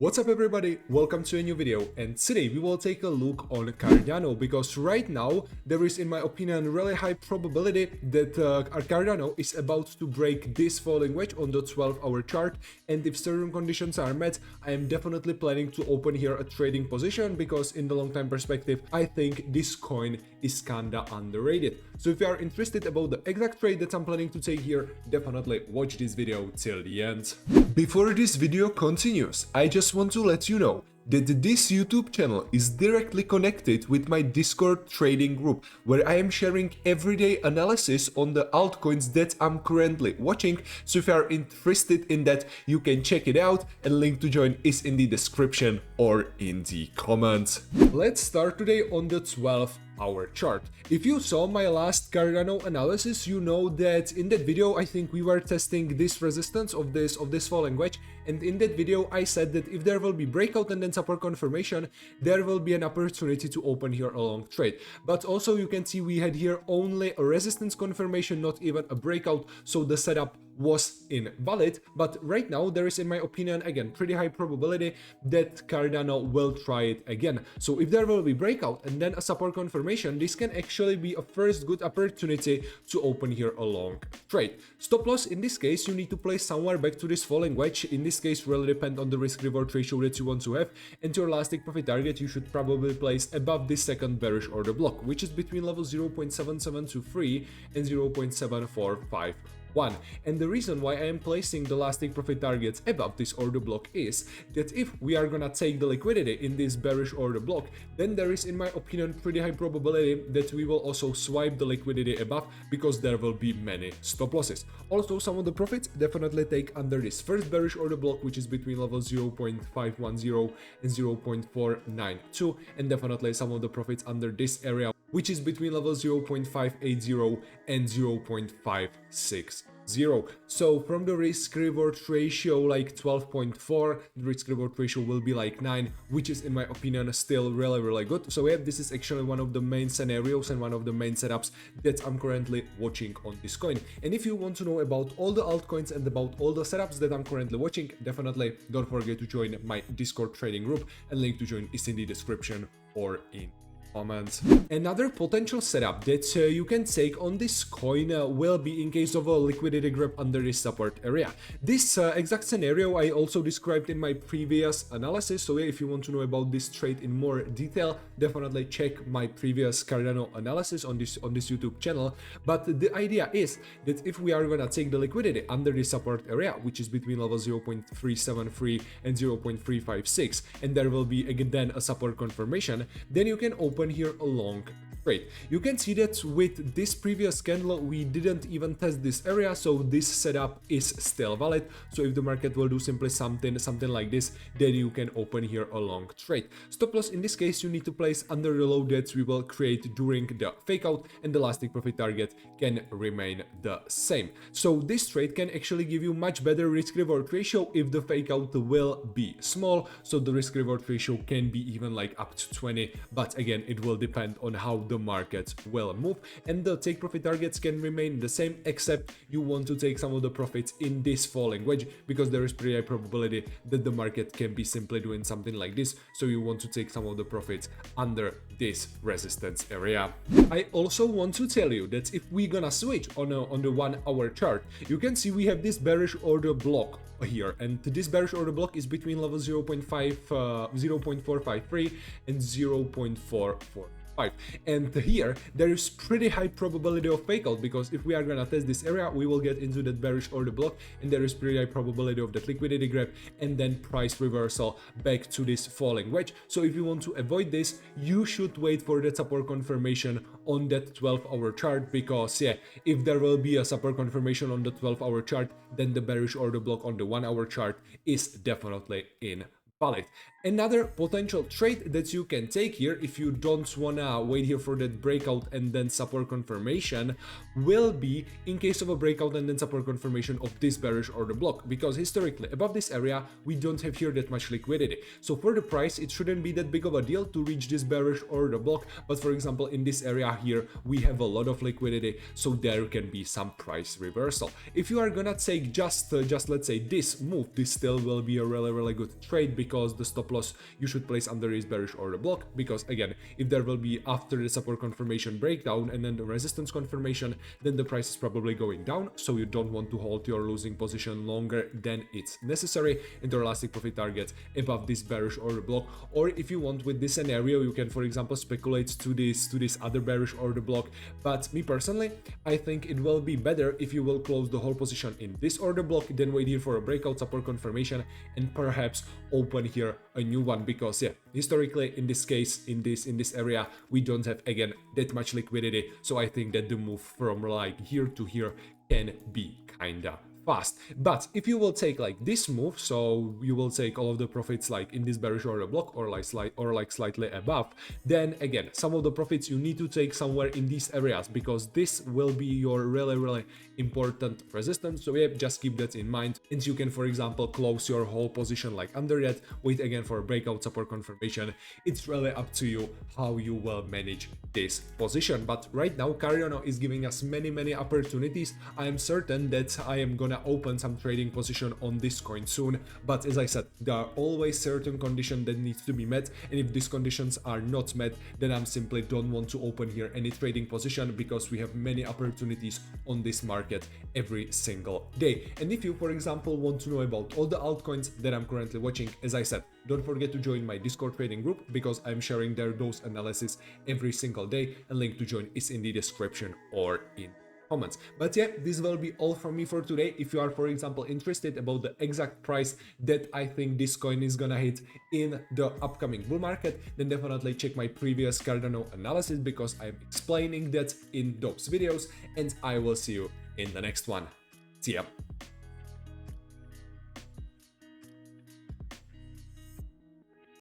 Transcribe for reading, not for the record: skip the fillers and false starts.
What's up everybody, welcome to a new video, and today we will take a look on Cardano because right now there is, in my opinion, really high probability that Cardano is about to break this falling wedge on the 12-hour chart, and if certain conditions are met, I am definitely planning to open here a trading position because in the long time perspective I think this coin is kinda underrated. So if you are interested about the exact trade that I'm planning to take here, definitely watch this video till the end. Before this video continues, I just want to let you know that this YouTube channel is directly connected with my Discord trading group, where I am sharing everyday analysis on the altcoins that I'm currently watching. So if you are interested in that, you can check it out, and link to join is in the description or in the comments. Let's start today on the 12-hour chart. If you saw my last Cardano analysis, you know that in that video I think we were testing this resistance of this falling wedge, and in that video I said that if there will be breakout and then support confirmation, there will be an opportunity to open here a long trade. But also you can see we had here only a resistance confirmation, not even a breakout, so the setup was invalid. But right now there is, in my opinion, again pretty high probability that Cardano will try it again. So if there will be breakout and then a support confirmation, this can actually be a first good opportunity to open here a long trade. Stop loss in this case you need to place somewhere back to this falling wedge. In this case will depend on the risk reward ratio that you want to have, and your last take profit target you should probably place above this second bearish order block, which is between level 0.7723 and 0.7451. And the reason why I am placing the last take profit targets above this order block is that if we are gonna take the liquidity in this bearish order block, then there is, in my opinion, pretty high probability that we will also swipe the liquidity above, because there will be many stop losses. Also, some of the profits definitely take under this first bearish order block, which is between level 0.510 and 0.492, and definitely some of the profits under this area, which is between level 0.580 and 0.560. So from the risk reward ratio like 12.4, the risk reward ratio will be like 9, which is, in my opinion, still really good. So yeah, this is actually one of the main scenarios and one of the main setups that I'm currently watching on this coin. And if you want to know about all the altcoins and about all the setups that I'm currently watching, definitely don't forget to join my Discord trading group, and link to join is in the description or in comments. Another potential setup that you can take on this coin will be in case of a liquidity grab under this support area. This exact scenario I also described in my previous analysis, so if you want to know about this trade in more detail, definitely check my previous Cardano analysis on this YouTube channel. But the idea is that if we are gonna take the liquidity under this support area, which is between level 0.373 and 0.356, and there will be again then a support confirmation, then you can open here a long trade. You can see that with this previous candle we didn't even test this area, so this setup is still valid. So if the market will do simply something like this, then you can open here a long trade. Stop loss in this case you need to place under the low that we will create during the fake out, and the last take profit target can remain the same. So this trade can actually give you much better risk reward ratio if the fake out will be small. So the risk reward ratio can be even like up to 20, but again it will depend on how the market will move, and the take profit targets can remain the same, except you want to take some of the profits in this falling wedge, because there is pretty high probability that the market can be simply doing something like this, so you want to take some of the profits under this resistance area. I also want to tell you that if we're gonna switch on the 1 hour chart, you can see we have this bearish order block here, and this bearish order block is between level 0.453 and 0.445. And here there is pretty high probability of fake out, because if we are gonna test this area we will get into that bearish order block, and there is pretty high probability of that liquidity grab and then price reversal back to this falling wedge. So if you want to avoid this, you should wait for that support confirmation on that 12-hour chart, because yeah, if there will be a support confirmation on the 12-hour chart, then the bearish order block on the 1 hour chart is definitely in valid. Another potential trade that you can take here, if you don't wanna wait here for that breakout and then support confirmation, will be in case of a breakout and then support confirmation of this bearish order block, because historically above this area we don't have here that much liquidity. So for the price it shouldn't be that big of a deal to reach this bearish order block, but for example in this area here we have a lot of liquidity, so there can be some price reversal. If you are gonna take just let's say this move, this still will be a really good trade, because the stop loss you should place under is bearish order block, because again, if there will be after the support confirmation breakdown and then the resistance confirmation, then the price is probably going down, so you don't want to hold your losing position longer than it's necessary, and your elastic profit target above this bearish order block. Or if you want, with this scenario, you can for example speculate to this other bearish order block. But me personally, I think it will be better if you will close the whole position in this order block, then wait here for a breakout support confirmation and perhaps open here a new one, because yeah, historically in this case, in this area, we don't have again that much liquidity, so I think that the move from like here to here can be kinda fast. But if you will take like this move, so you will take all of the profits like in this bearish order block or like slightly above, then again, some of the profits you need to take somewhere in these areas, because this will be your really important resistance. So yeah, just keep that in mind, and you can for example close your whole position like under that, wait again for a breakout support confirmation. It's really up to you how you will manage this position. But right now Cardano is giving us many opportunities. I am certain that I am gonna open some trading position on this coin soon, but as I said, there are always certain conditions that needs to be met, and if these conditions are not met, then I'm simply don't want to open here any trading position, because we have many opportunities on this market every single day. And if you for example want to know about all the altcoins that I'm currently watching, as I said, don't forget to join my Discord trading group, because I'm sharing there those analysis every single day, and link to join is in the description or in comments. But yeah, this will be all from me for today. If you are for example interested about the exact price that I think this coin is gonna hit in the upcoming bull market, then definitely check my previous Cardano analysis, because I'm explaining that in those videos, and I will see you in the next one. See ya.